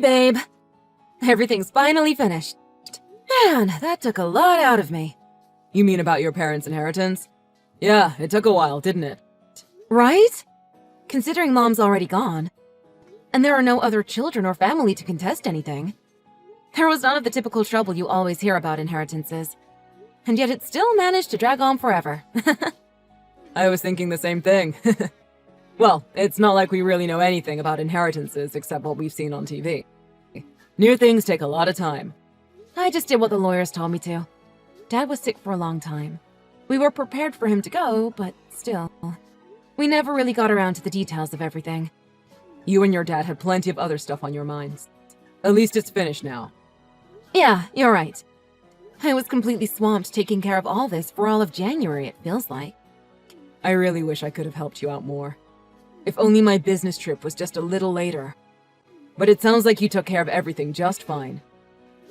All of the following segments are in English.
babe. Everything's finally finished. Man, that took a lot out of me. You mean about your parents' inheritance? Yeah, it took a while, didn't it? Right? Considering Mom's already gone. And there are no other children or family to contest anything. There was none of the typical trouble you always hear about inheritances. And yet it still managed to drag on forever. I was thinking the same thing. Well, it's not like we really know anything about inheritances except what we've seen on TV. New things take a lot of time. I just did what the lawyers told me to. Dad was sick for a long time. We were prepared for him to go, but still. We never really got around to the details of everything. You and your dad had plenty of other stuff on your minds. At least it's finished now. Yeah, you're right. I was completely swamped taking care of all this for all of January, it feels like. I really wish I could have helped you out more. If only my business trip was just a little later. But it sounds like you took care of everything just fine.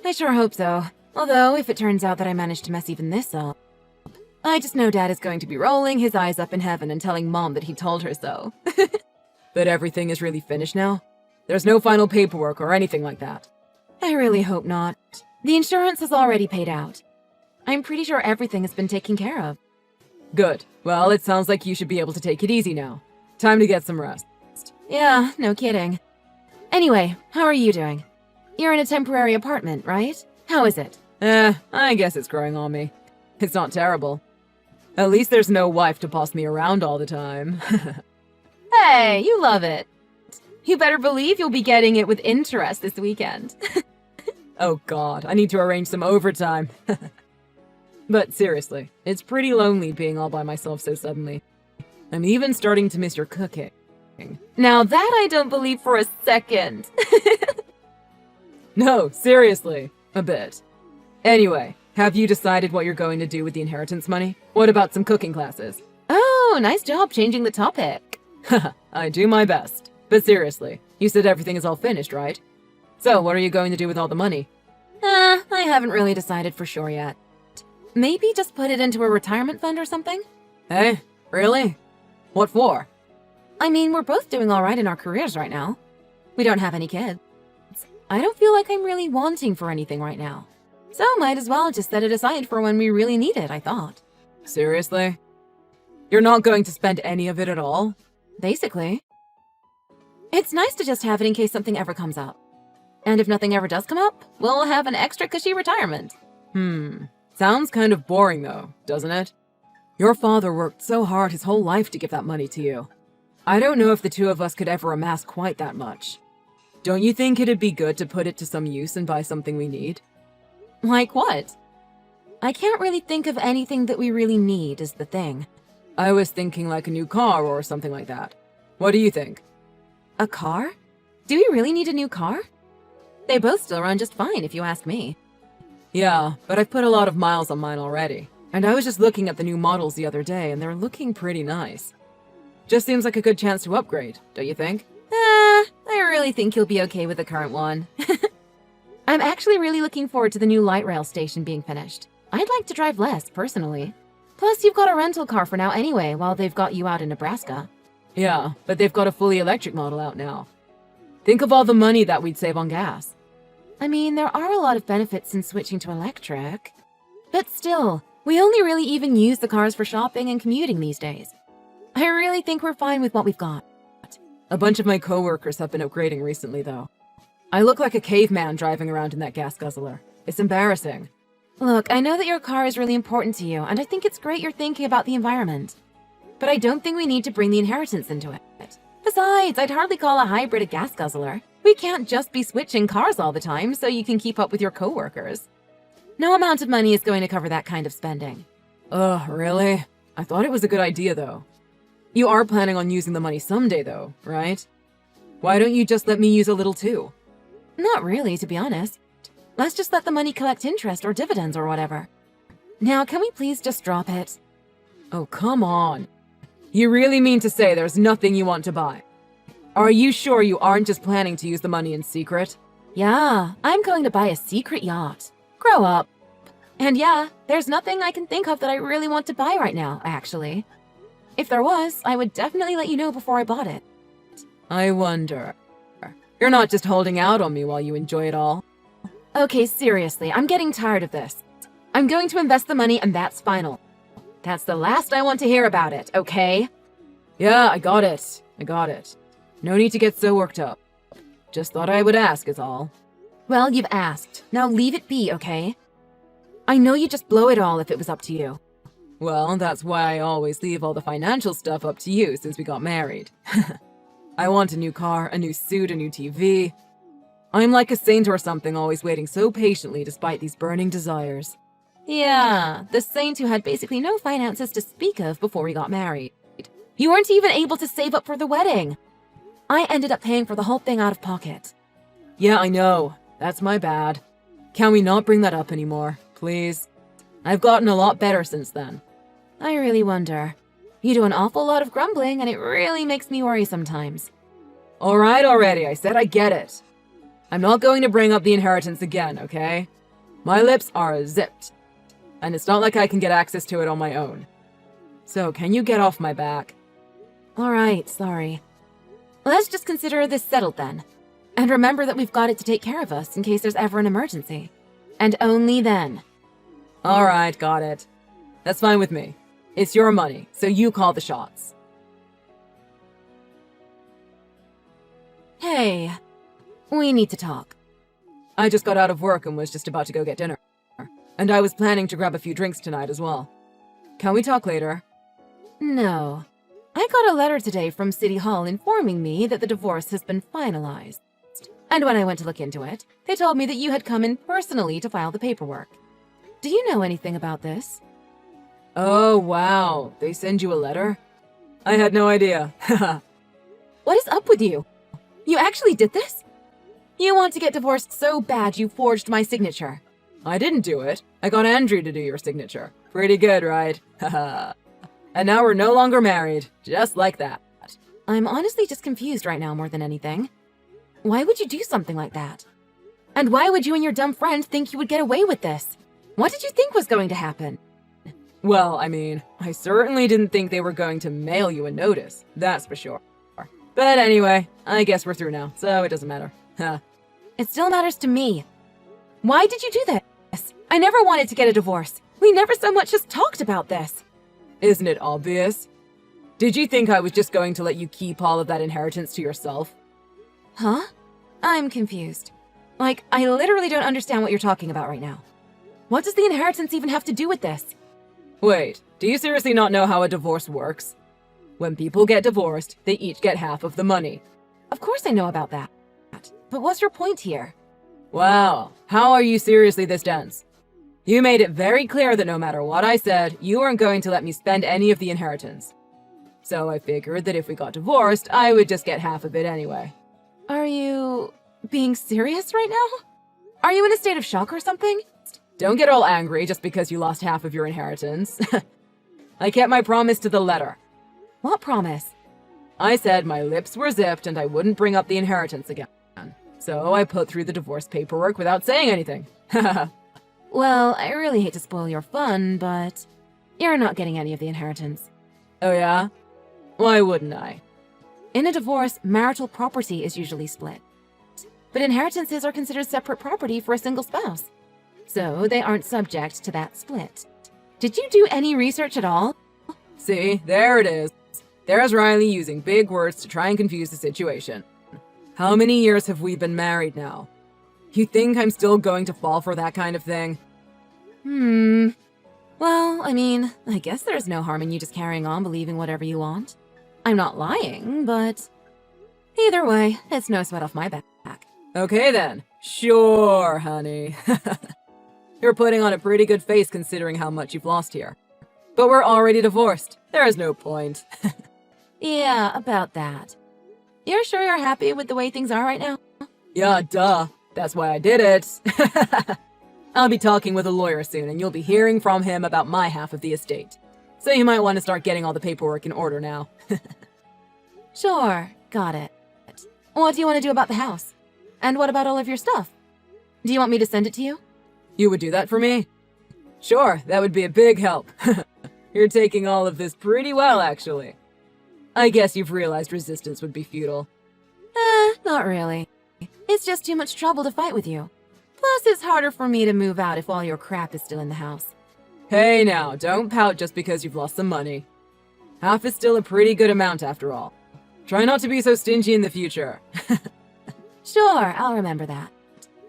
I sure hope so. Although, if it turns out that I managed to mess even this up, I just know Dad is going to be rolling his eyes up in heaven and telling Mom that he told her so. But everything is really finished now? There's no final paperwork or anything like that? I really hope not. The insurance has already paid out. I'm pretty sure everything has been taken care of. Good. Well, it sounds like you should be able to take it easy now. Time to get some rest. Yeah, no kidding. Anyway, how are you doing? You're in a temporary apartment, right? How is it? I guess it's growing on me. It's not terrible. At least there's no wife to boss me around all the time. Hey, you love it. You better believe you'll be getting it with interest this weekend. Oh god, I need to arrange some overtime. But seriously, it's pretty lonely being all by myself so suddenly. I'm even starting to miss your cooking. Now that I don't believe for a second. No, seriously, a bit. Anyway, have you decided what you're going to do with the inheritance money? What about some cooking classes? Oh, nice job changing the topic. Haha, I do my best. But seriously, you said everything is all finished, right? So, what are you going to do with all the money? I haven't really decided for sure yet. Maybe just put it into a retirement fund or something? Hey, really? What for? I mean, we're both doing all right in our careers right now. We don't have any kids. I don't feel like I'm really wanting for anything right now. So might as well just set it aside for when we really need it, I thought. Seriously? You're not going to spend any of it at all? Basically. It's nice to just have it in case something ever comes up. And if nothing ever does come up, we'll have an extra cushy retirement. Sounds kind of boring though, doesn't it? Your father worked so hard his whole life to give that money to you. I don't know if the two of us could ever amass quite that much. Don't you think it'd be good to put it to some use and buy something we need? Like what? I can't really think of anything that we really need is the thing. I was thinking like a new car or something like that. What do you think? A car? Do we really need a new car? They both still run just fine if you ask me. Yeah, but I've put a lot of miles on mine already. And I was just looking at the new models the other day and they're looking pretty nice. Just seems like a good chance to upgrade, don't you think? I really think you'll be okay with the current one. I'm actually really looking forward to the new light rail station being finished. I'd like to drive less, personally. Plus, you've got a rental car for now anyway, while they've got you out in Nebraska. Yeah, but they've got a fully electric model out now. Think of all the money that we'd save on gas. I mean, there are a lot of benefits in switching to electric. But still, we only really even use the cars for shopping and commuting these days. I really think we're fine with what we've got. A bunch of my coworkers have been upgrading recently, though. I look like a caveman driving around in that gas guzzler. It's embarrassing. Look, I know that your car is really important to you, and I think it's great you're thinking about the environment. But I don't think we need to bring the inheritance into it. Besides, I'd hardly call a hybrid a gas guzzler. We can't just be switching cars all the time so you can keep up with your coworkers. No amount of money is going to cover that kind of spending. Ugh, really? I thought it was a good idea, though. You are planning on using the money someday, though, right? Why don't you just let me use a little, too? Not really, to be honest. Let's just let the money collect interest or dividends or whatever. Now, can we please just drop it? Oh, come on. You really mean to say there's nothing you want to buy? Are you sure you aren't just planning to use the money in secret? Yeah, I'm going to buy a secret yacht. Grow up. And yeah, there's nothing I can think of that I really want to buy right now, actually. If there was, I would definitely let you know before I bought it. I wonder. You're not just holding out on me while you enjoy it all. Okay, seriously, I'm getting tired of this. I'm going to invest the money and that's final. That's the last I want to hear about it, okay? Yeah, I got it. No need to get so worked up. Just thought I would ask is all. Well, you've asked. Now leave it be, okay? I know you'd just blow it all if it was up to you. Well, that's why I always leave all the financial stuff up to you since we got married. I want a new car, a new suit, a new TV. I'm like a saint or something, always waiting so patiently despite these burning desires. Yeah, the saint who had basically no finances to speak of before we got married. You weren't even able to save up for the wedding. I ended up paying for the whole thing out of pocket. Yeah, I know. That's my bad. Can we not bring that up anymore, please? I've gotten a lot better since then. I really wonder. You do an awful lot of grumbling, and it really makes me worry sometimes. All right already, I said I get it. I'm not going to bring up the inheritance again, okay? My lips are zipped, and it's not like I can get access to it on my own. So, can you get off my back? All right, sorry. Let's just consider this settled then. And remember that we've got it to take care of us in case there's ever an emergency. And only then. All right, got it. That's fine with me. It's your money, so you call the shots. Hey, we need to talk. I just got out of work and was just about to go get dinner. And I was planning to grab a few drinks tonight as well. Can we talk later? No. I got a letter today from City Hall informing me that the divorce has been finalized. And when I went to look into it, they told me that you had come in personally to file the paperwork. Do you know anything about this? Oh, wow. They send you a letter? I had no idea. What is up with you? You actually did this? You want to get divorced so bad you forged my signature. I didn't do it. I got Andrew to do your signature. Pretty good, right? Haha. And now we're no longer married. Just like that. I'm honestly just confused right now more than anything. Why would you do something like that? And why would you and your dumb friend think you would get away with this? What did you think was going to happen? Well, I mean, I certainly didn't think they were going to mail you a notice. That's for sure. But anyway, I guess we're through now, so it doesn't matter. Huh. It still matters to me. Why did you do this? I never wanted to get a divorce. We never so much as talked about this. Isn't it obvious? Did you think I was just going to let you keep all of that inheritance to yourself? Huh? I'm confused. Like, I literally don't understand what you're talking about right now. What does the inheritance even have to do with this? Wait, do you seriously not know how a divorce works? When people get divorced, they each get half of the money. Of course I know about that. But what's your point here? Wow, how are you seriously this dense? You made it very clear that no matter what I said, you weren't going to let me spend any of the inheritance. So I figured that if we got divorced, I would just get half of it anyway. Are you being serious right now? Are you in a state of shock or something? Don't get all angry just because you lost half of your inheritance. I kept my promise to the letter. What promise? I said my lips were zipped and I wouldn't bring up the inheritance again. So I put through the divorce paperwork without saying anything. Well, I really hate to spoil your fun, but you're not getting any of the inheritance. Oh yeah? Why wouldn't I? In a divorce, marital property is usually split. But inheritances are considered separate property for a single spouse. So they aren't subject to that split. Did you do any research at all? See, there it is. There's Riley using big words to try and confuse the situation. How many years have we been married now? You think I'm still going to fall for that kind of thing? Well, I mean, I guess there's no harm in you just carrying on believing whatever you want. I'm not lying, but either way, it's no sweat off my back. Okay then. Sure, honey. You're putting on a pretty good face considering how much you've lost here. But we're already divorced. There is no point. Yeah, about that. You're sure you're happy with the way things are right now? Yeah, duh. That's why I did it. I'll be talking with a lawyer soon, and you'll be hearing from him about my half of the estate. So you might want to start getting all the paperwork in order now. Sure, got it. What do you want to do about the house? And what about all of your stuff? Do you want me to send it to you? You would do that for me? Sure, that would be a big help. You're taking all of this pretty well, actually. I guess you've realized resistance would be futile. Not really. It's just too much trouble to fight with you. Plus, it's harder for me to move out if all your crap is still in the house. Hey now, don't pout just because you've lost some money. Half is still a pretty good amount after all. Try not to be so stingy in the future. Sure, I'll remember that.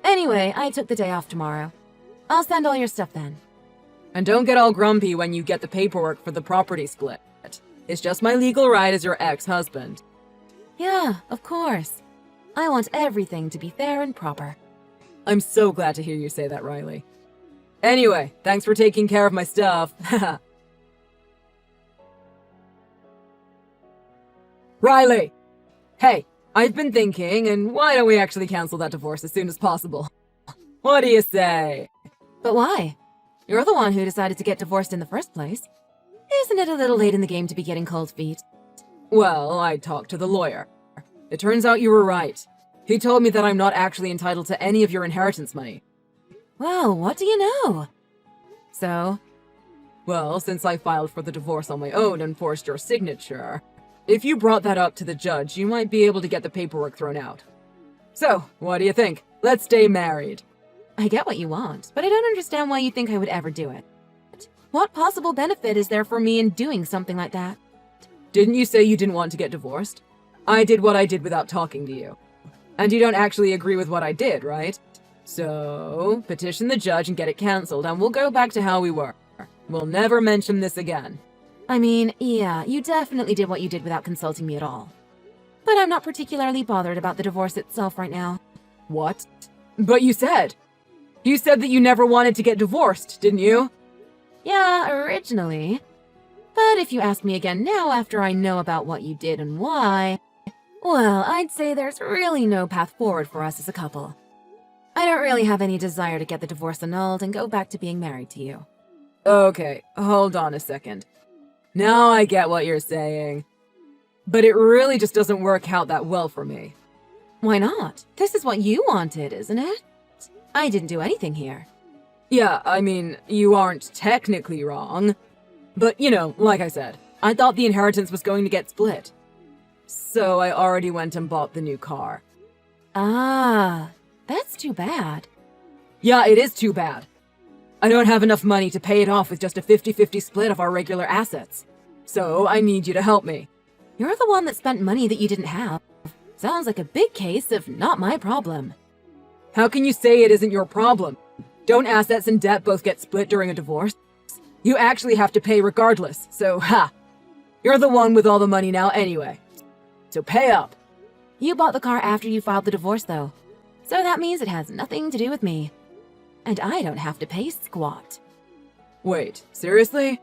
Anyway, I took the day off tomorrow. I'll send all your stuff then. And don't get all grumpy when you get the paperwork for the property split. It's just my legal right as your ex-husband. Yeah, of course. I want everything to be fair and proper. I'm so glad to hear you say that, Riley. Anyway, thanks for taking care of my stuff. Riley! Hey, I've been thinking, and why don't we actually cancel that divorce as soon as possible? What do you say? But why? You're the one who decided to get divorced in the first place. Isn't it a little late in the game to be getting cold feet? Well, I talked to the lawyer. It turns out you were right. He told me that I'm not actually entitled to any of your inheritance money. Well, what do you know? So? Well, since I filed for the divorce on my own and forced your signature, if you brought that up to the judge, you might be able to get the paperwork thrown out. So, what do you think? Let's stay married. I get what you want, but I don't understand why you think I would ever do it. What possible benefit is there for me in doing something like that? Didn't you say you didn't want to get divorced? I did what I did without talking to you. And you don't actually agree with what I did, right? So, petition the judge and get it cancelled, and we'll go back to how we were. We'll never mention this again. I mean, yeah, you definitely did what you did without consulting me at all. But I'm not particularly bothered about the divorce itself right now. What? But you said that you never wanted to get divorced, didn't you? Yeah, originally. But if you ask me again now after I know about what you did and why, well, I'd say there's really no path forward for us as a couple. I don't really have any desire to get the divorce annulled and go back to being married to you. Okay, hold on a second. Now I get what you're saying. But it really just doesn't work out that well for me. Why not? This is what you wanted, isn't it? I didn't do anything here. Yeah, I mean, you aren't technically wrong. But, you know, like I said, I thought the inheritance was going to get split. So I already went and bought the new car. Ah, that's too bad. Yeah, it is too bad. I don't have enough money to pay it off with just a 50-50 split of our regular assets. So I need you to help me. You're the one that spent money that you didn't have. Sounds like a big case of not my problem. How can you say it isn't your problem? Don't assets and debt both get split during a divorce? You actually have to pay regardless, so ha! You're the one with all the money now anyway. So pay up. You bought the car after you filed the divorce, though. So that means it has nothing to do with me. And I don't have to pay squat. Wait, seriously?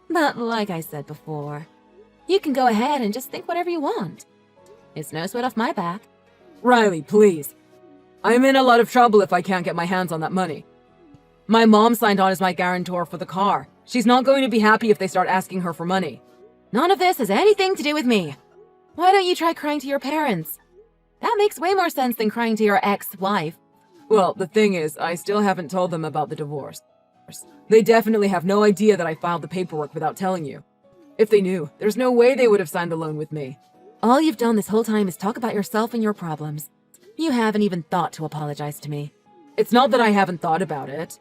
But like I said before, you can go ahead and just think whatever you want. It's no sweat off my back. Riley, please. I'm in a lot of trouble if I can't get my hands on that money. My mom signed on as my guarantor for the car. She's not going to be happy if they start asking her for money. None of this has anything to do with me. Why don't you try crying to your parents? That makes way more sense than crying to your ex-wife. Well, the thing is, I still haven't told them about the divorce. They definitely have no idea that I filed the paperwork without telling you. If they knew, there's no way they would have signed the loan with me. All you've done this whole time is talk about yourself and your problems. You haven't even thought to apologize to me. It's not that I haven't thought about it.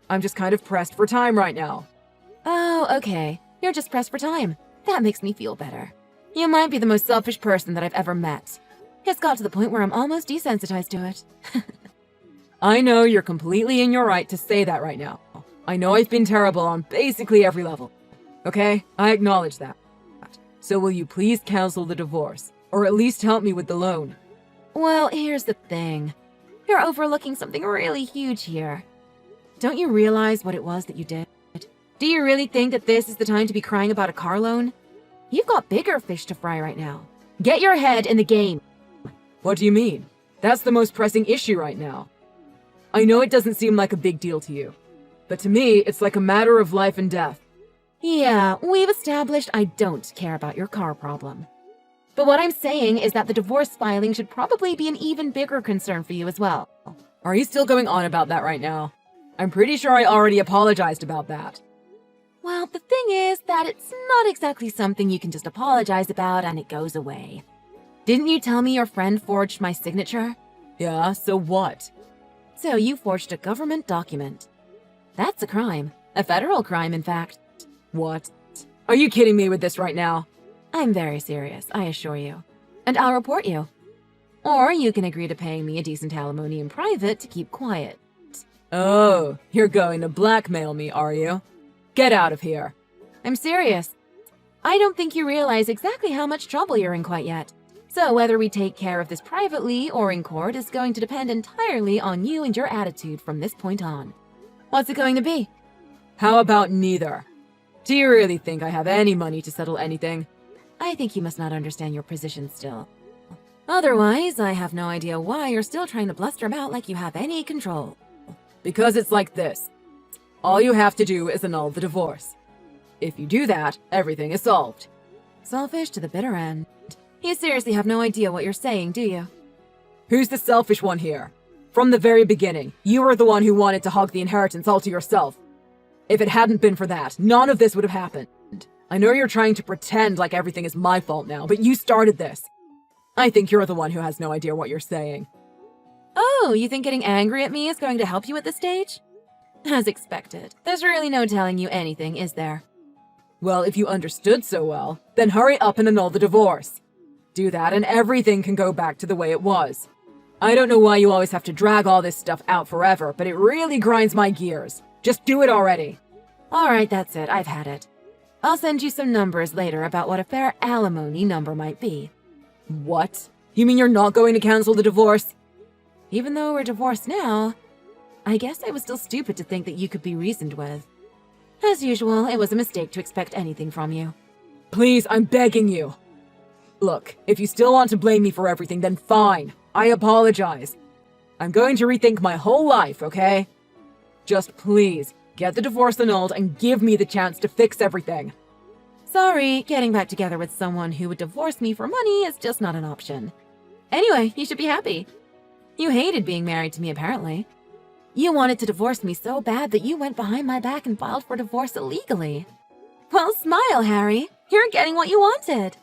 I'm just kind of pressed for time right now. Oh, okay. You're just pressed for time. That makes me feel better. You might be the most selfish person that I've ever met. It's got to the point where I'm almost desensitized to it. I know you're completely in your right to say that right now. I know I've been terrible on basically every level. Okay? I acknowledge that. So will you please cancel the divorce? Or at least help me with the loan? Well, here's the thing. You're overlooking something really huge here. Don't you realize what it was that you did? Do you really think that this is the time to be crying about a car loan? You've got bigger fish to fry right now. Get your head in the game. What do you mean? That's the most pressing issue right now. I know it doesn't seem like a big deal to you, but to me, it's like a matter of life and death. Yeah, we've established I don't care about your car problem. But what I'm saying is that the divorce filing should probably be an even bigger concern for you as well. Are you still going on about that right now? I'm pretty sure I already apologized about that. Well, the thing is that it's not exactly something you can just apologize about and it goes away. Didn't you tell me your friend forged my signature? Yeah, so what? So you forged a government document. That's a crime. A federal crime, in fact. What? Are you kidding me with this right now? I'm very serious, I assure you. And I'll report you. Or you can agree to paying me a decent alimony in private to keep quiet. Oh, you're going to blackmail me, are you? Get out of here. I'm serious. I don't think you realize exactly how much trouble you're in quite yet. So whether we take care of this privately or in court is going to depend entirely on you and your attitude from this point on. What's it going to be? How about neither? Do you really think I have any money to settle anything? I think you must not understand your position still. Otherwise, I have no idea why you're still trying to bluster about like you have any control. Because it's like this. All you have to do is annul the divorce. If you do that, everything is solved. Selfish to the bitter end. You seriously have no idea what you're saying, do you? Who's the selfish one here? From the very beginning, you were the one who wanted to hog the inheritance all to yourself. If it hadn't been for that, none of this would have happened. I know you're trying to pretend like everything is my fault now, but you started this. I think you're the one who has no idea what you're saying. Oh, you think getting angry at me is going to help you at this stage? As expected. There's really no telling you anything, is there? Well, if you understood so well, then hurry up and annul the divorce. Do that and everything can go back to the way it was. I don't know why you always have to drag all this stuff out forever, but it really grinds my gears. Just do it already. Alright, that's it. I've had it. I'll send you some numbers later about what a fair alimony number might be. What? You mean you're not going to cancel the divorce? Even though we're divorced now, I guess I was still stupid to think that you could be reasoned with. As usual, it was a mistake to expect anything from you. Please, I'm begging you. Look, if you still want to blame me for everything, then fine. I apologize. I'm going to rethink my whole life, okay? Just please, get the divorce annulled and give me the chance to fix everything. Sorry, getting back together with someone who would divorce me for money is just not an option. Anyway, you should be happy. You hated being married to me, apparently. You wanted to divorce me so bad that you went behind my back and filed for divorce illegally. Well, smile, Harry. You're getting what you wanted.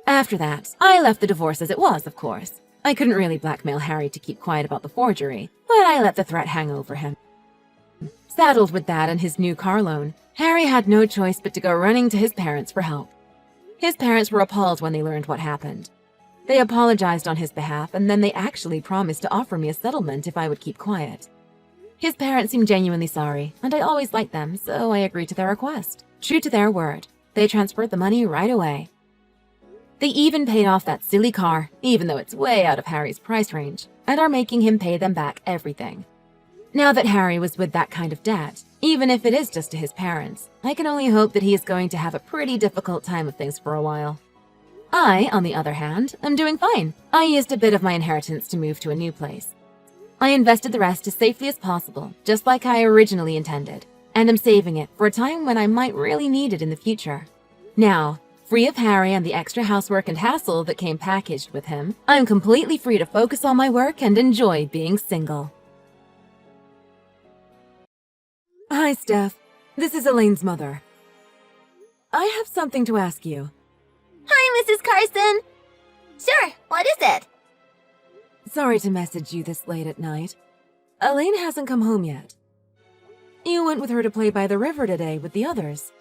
After that, I left the divorce as it was, of course. I couldn't really blackmail Harry to keep quiet about the forgery, but I let the threat hang over him. Saddled with that and his new car loan, Harry had no choice but to go running to his parents for help. His parents were appalled when they learned what happened. They apologized on his behalf, and then they actually promised to offer me a settlement if I would keep quiet. His parents seemed genuinely sorry, and I always liked them, so I agreed to their request. True to their word, they transferred the money right away. They even paid off that silly car, even though it's way out of Harry's price range, and are making him pay them back everything. Now that Harry was with that kind of debt, even if it is just to his parents, I can only hope that he is going to have a pretty difficult time of things for a while. I, on the other hand, am doing fine. I used a bit of my inheritance to move to a new place. I invested the rest as safely as possible, just like I originally intended, and am saving it for a time when I might really need it in the future. Now, free of Harry and the extra housework and hassle that came packaged with him, I'm completely free to focus on my work and enjoy being single. Hi, Steph. This is Elaine's mother. I have something to ask you. Hi, Mrs. Carson. Sure, what is it? Sorry to message you this late at night. Elaine hasn't come home yet. You went with her to play by the river today with the others.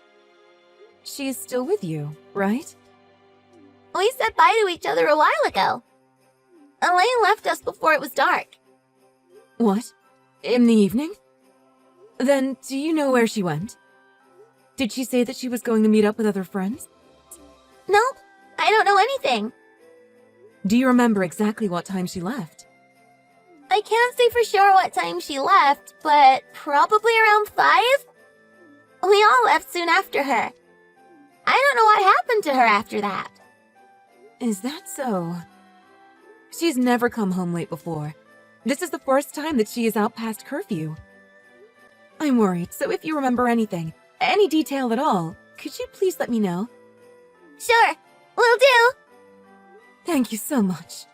She's still with you, right? We said bye to each other a while ago. Elaine left us before it was dark. What? In the evening? Then, do you know where she went? Did she say that she was going to meet up with other friends? Nope, I don't know anything. Do you remember exactly what time she left? I can't say for sure what time she left, but probably around 5? We all left soon after her. I don't know what happened to her after that. Is that so? She's never come home late before. This is the first time that she is out past curfew. I'm worried, so if you remember anything, any detail at all, could you please let me know? Sure, will do. Thank you so much.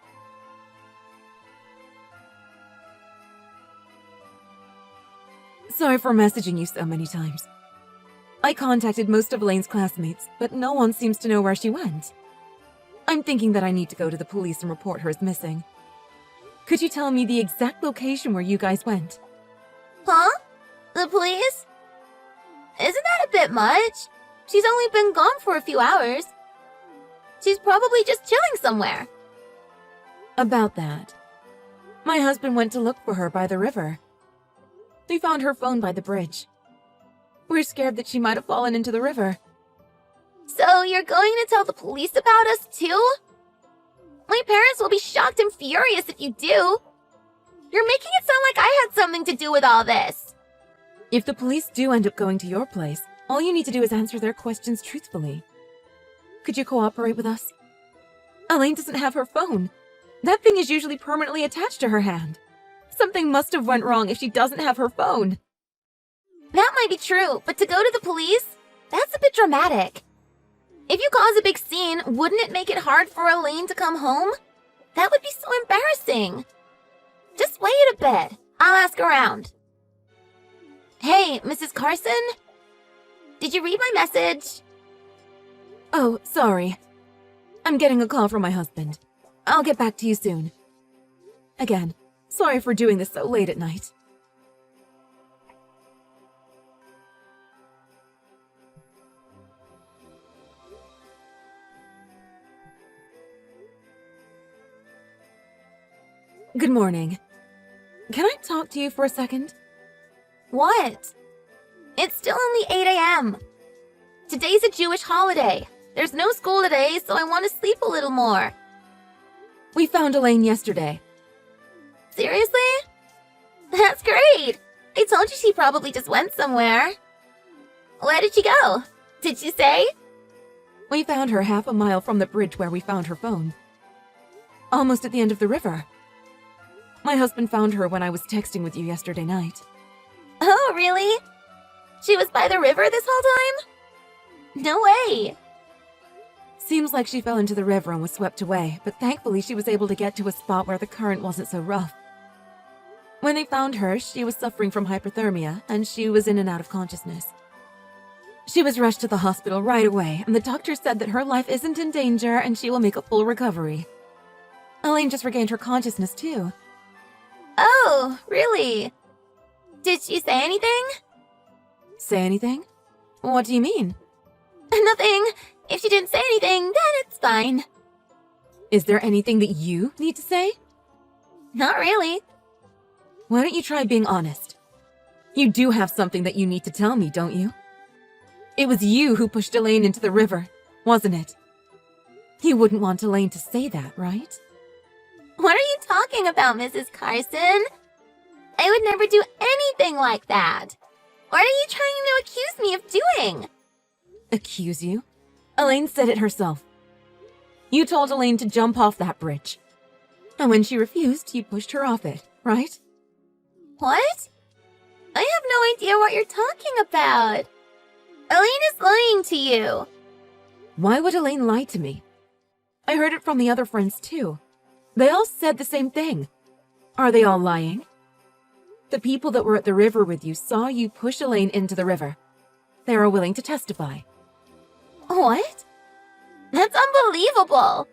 Sorry for messaging you so many times. I contacted most of Elaine's classmates, but no one seems to know where she went. I'm thinking that I need to go to the police and report her as missing. Could you tell me the exact location where you guys went? Huh? The police? Isn't that a bit much? She's only been gone for a few hours. She's probably just chilling somewhere. About that. My husband went to look for her by the river. We found her phone by the bridge. We're scared that she might have fallen into the river. So you're going to tell the police about us too? My parents will be shocked and furious if you do. You're making it sound like I had something to do with all this. If the police do end up going to your place, all you need to do is answer their questions truthfully. Could you cooperate with us? Elaine doesn't have her phone. That thing is usually permanently attached to her hand. Something must have went wrong if she doesn't have her phone. That might be true, but to go to the police? That's a bit dramatic. If you cause a big scene, wouldn't it make it hard for Elaine to come home? That would be so embarrassing. Just wait a bit. I'll ask around. Hey, Mrs. Carson? Did you read my message? Oh, sorry. I'm getting a call from my husband. I'll get back to you soon. Again, sorry for doing this so late at night. Good morning. Can I talk to you for a second? What? It's still only 8 a.m. Today's a Jewish holiday. There's no school today, so I want to sleep a little more. We found Elaine yesterday. Seriously? That's great. I told you she probably just went somewhere. Where did she go? Did she say? We found her half a mile from the bridge where we found her phone. Almost at the end of the river. My husband found her when I was texting with you yesterday night. Oh, really? She was by the river this whole time? No way. Seems like she fell into the river and was swept away, but thankfully she was able to get to a spot where the current wasn't so rough. When they found her, she was suffering from hypothermia, and she was in and out of consciousness. She was rushed to the hospital right away, and the doctor said that her life isn't in danger and she will make a full recovery. Elaine just regained her consciousness, too. Oh, really? Did she say anything? Say anything? What do you mean? Nothing. If she didn't say anything, then it's fine. Is there anything that you need to say? Not really. Why don't you try being honest? You do have something that you need to tell me, don't you? It was you who pushed Elaine into the river, wasn't it? You wouldn't want Elaine to say that, right? What are you talking about, Mrs. Carson? I would never do anything like that. What are you trying to accuse me of doing? Accuse you? Elaine said it herself. You told Elaine to jump off that bridge. And when she refused, you pushed her off it, right? What? I have no idea what you're talking about. Elaine is lying to you. Why would Elaine lie to me? I heard it from the other friends too. They all said the same thing. Are they all lying? The people that were at the river with you saw you push Elaine into the river. They are willing to testify. What? That's unbelievable.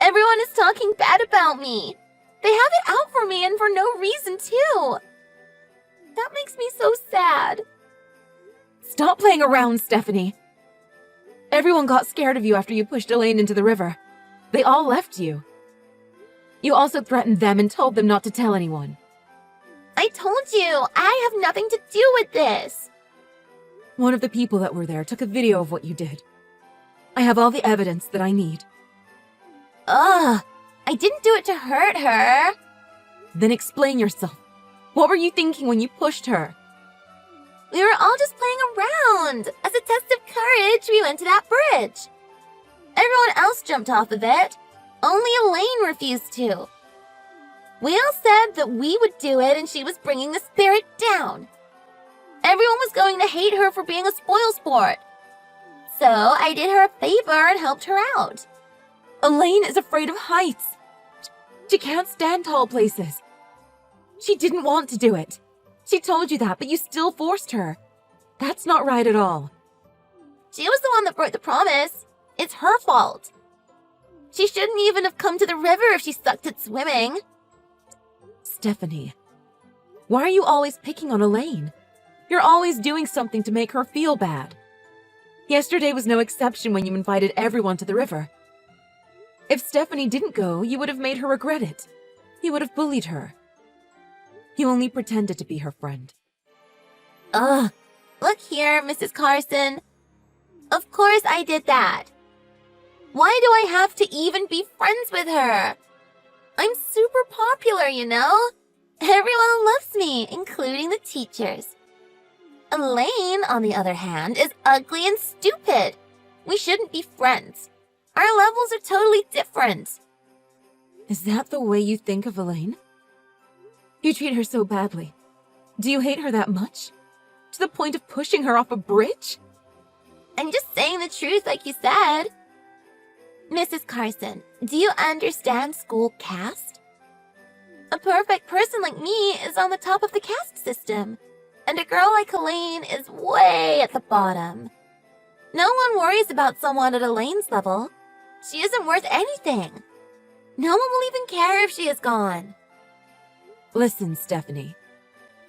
Everyone is talking bad about me. They have it out for me and for no reason, too. That makes me so sad. Stop playing around, Stephanie. Everyone got scared of you after you pushed Elaine into the river. They all left you. You also threatened them and told them not to tell anyone. I told you, I have nothing to do with this. One of the people that were there took a video of what you did. I have all the evidence that I need. Ugh, I didn't do it to hurt her. Then explain yourself. What were you thinking when you pushed her? We were all just playing around. As a test of courage, we went to that bridge. Everyone else jumped off of it. Only Elaine refused to. We all said that we would do it and she was bringing the spirit down. Everyone was going to hate her for being a spoilsport. So I did her a favor and helped her out. Elaine is afraid of heights. She can't stand tall places. She didn't want to do it. She told you that, but you still forced her. That's not right at all. She was the one that broke the promise. It's her fault. She shouldn't even have come to the river if she sucked at swimming. Stephanie, why are you always picking on Elaine? You're always doing something to make her feel bad. Yesterday was no exception when you invited everyone to the river. If Stephanie didn't go, you would have made her regret it. You would have bullied her. You only pretended to be her friend. Ugh. Look here, Mrs. Carson. Of course I did that. Why do I have to even be friends with her? I'm super popular, you know? Everyone loves me, including the teachers. Elaine, on the other hand, is ugly and stupid. We shouldn't be friends. Our levels are totally different. Is that the way you think of Elaine? You treat her so badly. Do you hate her that much? To the point of pushing her off a bridge? I'm just saying the truth like you said. Mrs. Carson, do you understand school caste? A perfect person like me is on the top of the caste system, and a girl like Elaine is way at the bottom. No one worries about someone at Elaine's level. She isn't worth anything. No one will even care if she is gone. Listen, Stephanie.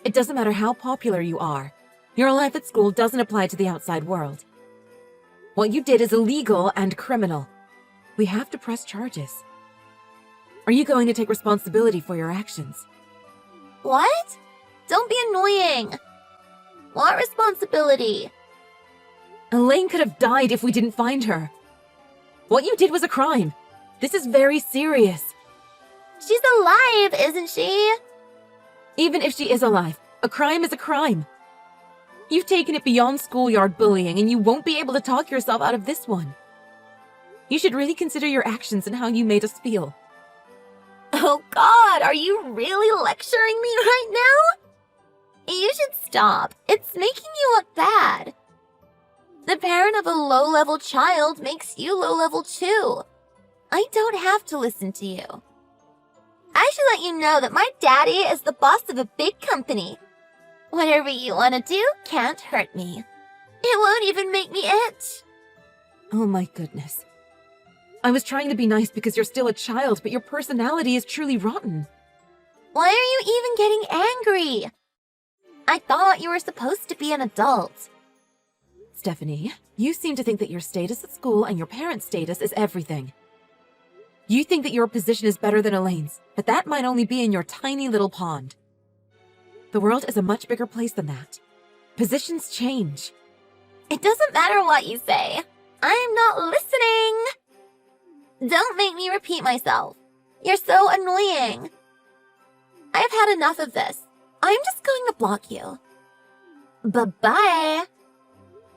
It doesn't matter how popular you are. Your life at school doesn't apply to the outside world. What you did is illegal and criminal. We have to press charges. Are you going to take responsibility for your actions? What? Don't be annoying. What responsibility? Elaine could have died if we didn't find her. What you did was a crime. This is very serious. She's alive, isn't she? Even if she is alive, a crime is a crime. You've taken it beyond schoolyard bullying, and you won't be able to talk yourself out of this one. You should really consider your actions and how you made us feel. Oh God, are you really lecturing me right now? You should stop. It's making you look bad. The parent of a low-level child makes you low-level too. I don't have to listen to you. I should let you know that my daddy is the boss of a big company. Whatever you want to do can't hurt me. It won't even make me itch. Oh my goodness. I was trying to be nice because you're still a child, but your personality is truly rotten. Why are you even getting angry? I thought you were supposed to be an adult. Stephanie, you seem to think that your status at school and your parents' status is everything. You think that your position is better than Elaine's, but that might only be in your tiny little pond. The world is a much bigger place than that. Positions change. It doesn't matter what you say. I'm not listening. Don't make me repeat myself. You're so annoying. I've had enough of this. I'm just going to block you. Bye-bye.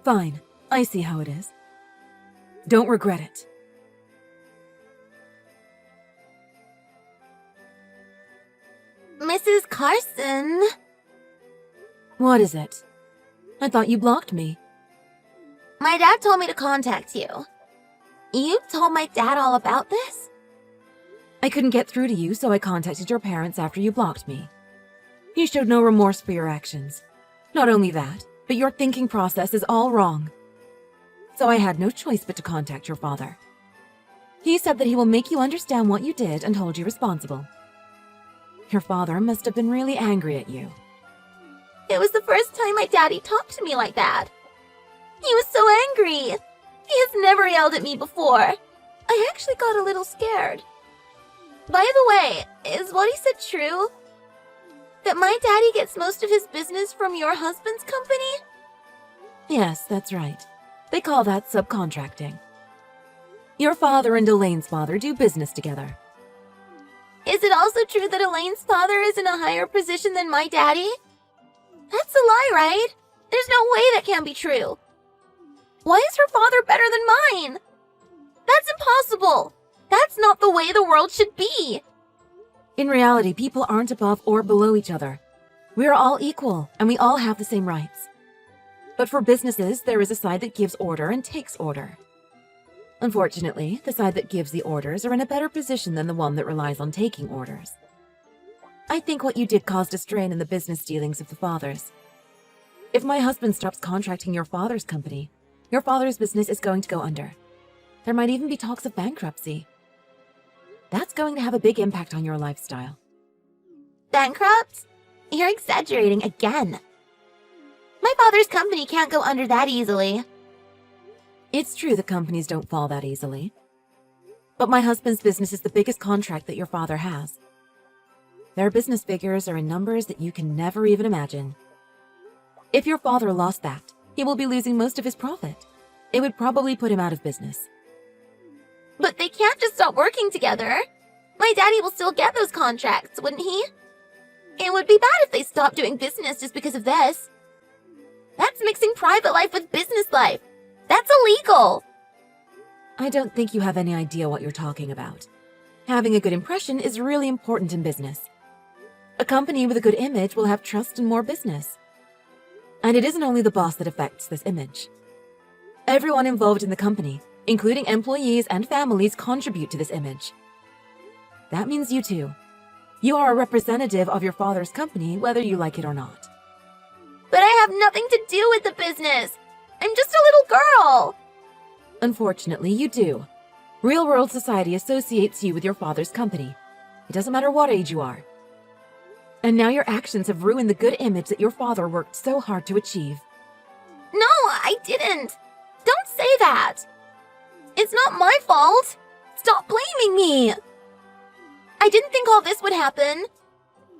Fine, I see how it is. Don't regret it. Mrs. Carson. What is it? I thought you blocked me. My dad told me to contact you. You told my dad all about this? I couldn't get through to you, so I contacted your parents after you blocked me. You showed no remorse for your actions. Not only that, but your thinking process is all wrong. So I had no choice but to contact your father. He said that he will make you understand what you did and hold you responsible. Your father must have been really angry at you. It was the first time my daddy talked to me like that. He was so angry. He has never yelled at me before. I actually got a little scared. By the way, is what he said true? That my daddy gets most of his business from your husband's company? Yes, that's right. They call that subcontracting. Your father and Elaine's father do business together. Is it also true that Elaine's father is in a higher position than my daddy? That's a lie, right? There's no way that can be true. Why is her father better than mine? That's impossible. That's not the way the world should be. In reality, people aren't above or below each other. We are all equal, and we all have the same rights. But for businesses, there is a side that gives order and takes order. Unfortunately, the side that gives the orders are in a better position than the one that relies on taking orders. I think what you did caused a strain in the business dealings of the fathers. If my husband stops contracting your father's company, your father's business is going to go under. There might even be talks of bankruptcy. That's going to have a big impact on your lifestyle. Bankrupt? You're exaggerating again. My father's company can't go under that easily. It's true that companies don't fall that easily. But my husband's business is the biggest contract that your father has. Their business figures are in numbers that you can never even imagine. If your father lost that, he will be losing most of his profit. It would probably put him out of business. But they can't just stop working together. My daddy will still get those contracts, wouldn't he? It would be bad if they stopped doing business just because of this. That's mixing private life with business life. That's illegal. I don't think you have any idea what you're talking about. Having a good impression is really important in business. A company with a good image will have trust and more business. And it isn't only the boss that affects this image. Everyone involved in the company, including employees and families, contribute to this image. That means you too. You are a representative of your father's company, whether you like it or not. But I have nothing to do with the business. I'm just a little girl. Unfortunately, you do. Real-world society associates you with your father's company. It doesn't matter what age you are. And now your actions have ruined the good image that your father worked so hard to achieve. No, I didn't. Don't say that. It's not my fault. Stop blaming me. I didn't think all this would happen.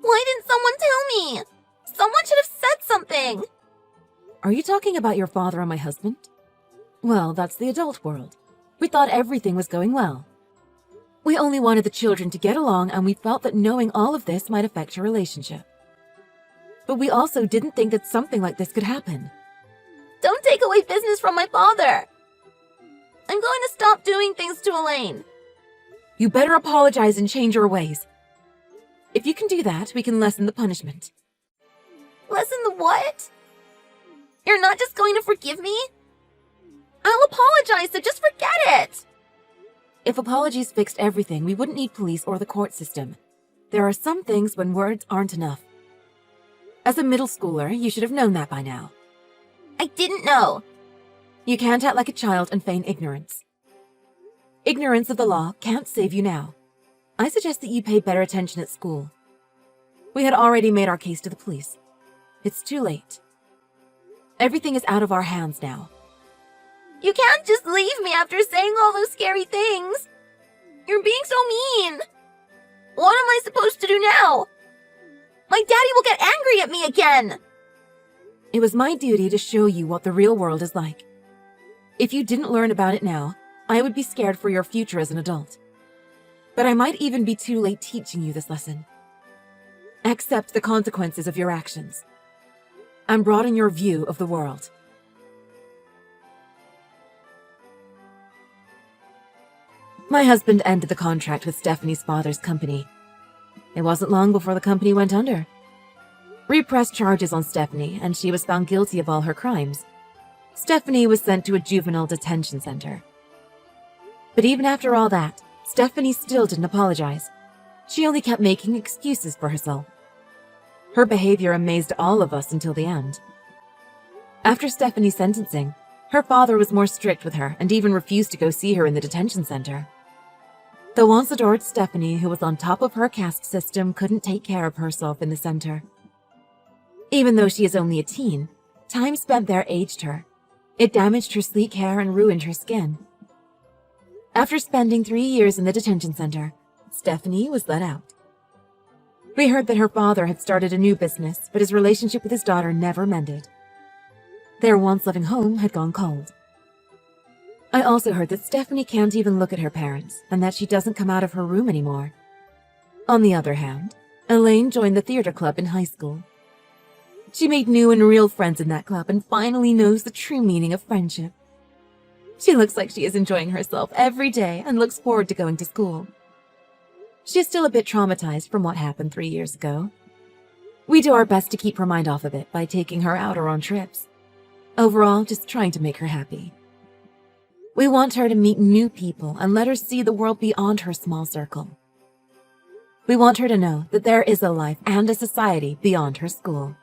Why didn't someone tell me? Someone should have said something. Are you talking about your father and my husband? Well, that's the adult world. We thought everything was going well. We only wanted the children to get along, and we felt that knowing all of this might affect your relationship. But we also didn't think that something like this could happen. Don't take away business from my father. I'm going to stop doing things to Elaine. You better apologize and change your ways. If you can do that, we can lessen the punishment. Lessen the what? You're not just going to forgive me? I'll apologize, so just forget it. If apologies fixed everything, we wouldn't need police or the court system. There are some things when words aren't enough. As a middle schooler, you should have known that by now. I didn't know. You can't act like a child and feign ignorance. Ignorance of the law can't save you now. I suggest that you pay better attention at school. We had already made our case to the police. It's too late. Everything is out of our hands now. You can't just leave me after saying all those scary things. You're being so mean. What am I supposed to do now? My daddy will get angry at me again. It was my duty to show you what the real world is like. If you didn't learn about it now, I would be scared for your future as an adult. But I might even be too late teaching you this lesson. Accept the consequences of your actions and broaden your view of the world. My husband ended the contract with Stephanie's father's company. It wasn't long before the company went under. We pressed charges on Stephanie, and she was found guilty of all her crimes. Stephanie was sent to a juvenile detention center. But even after all that, Stephanie still didn't apologize. She only kept making excuses for herself. Her behavior amazed all of us until the end. After Stephanie's sentencing, her father was more strict with her and even refused to go see her in the detention center. The once-adored Stephanie, who was on top of her caste system, couldn't take care of herself in the center. Even though she is only a teen, time spent there aged her. It damaged her sleek hair and ruined her skin. After spending 3 years in the detention center, Stephanie was let out. We heard that her father had started a new business, but his relationship with his daughter never mended. Their once loving home had gone cold. I also heard that Stephanie can't even look at her parents, and that she doesn't come out of her room anymore. On the other hand, Elaine joined the theater club in high school. She made new and real friends in that club and finally knows the true meaning of friendship. She looks like she is enjoying herself every day and looks forward to going to school. She is still a bit traumatized from what happened 3 years ago. We do our best to keep her mind off of it by taking her out or on trips. Overall, just trying to make her happy. We want her to meet new people and let her see the world beyond her small circle. We want her to know that there is a life and a society beyond her school.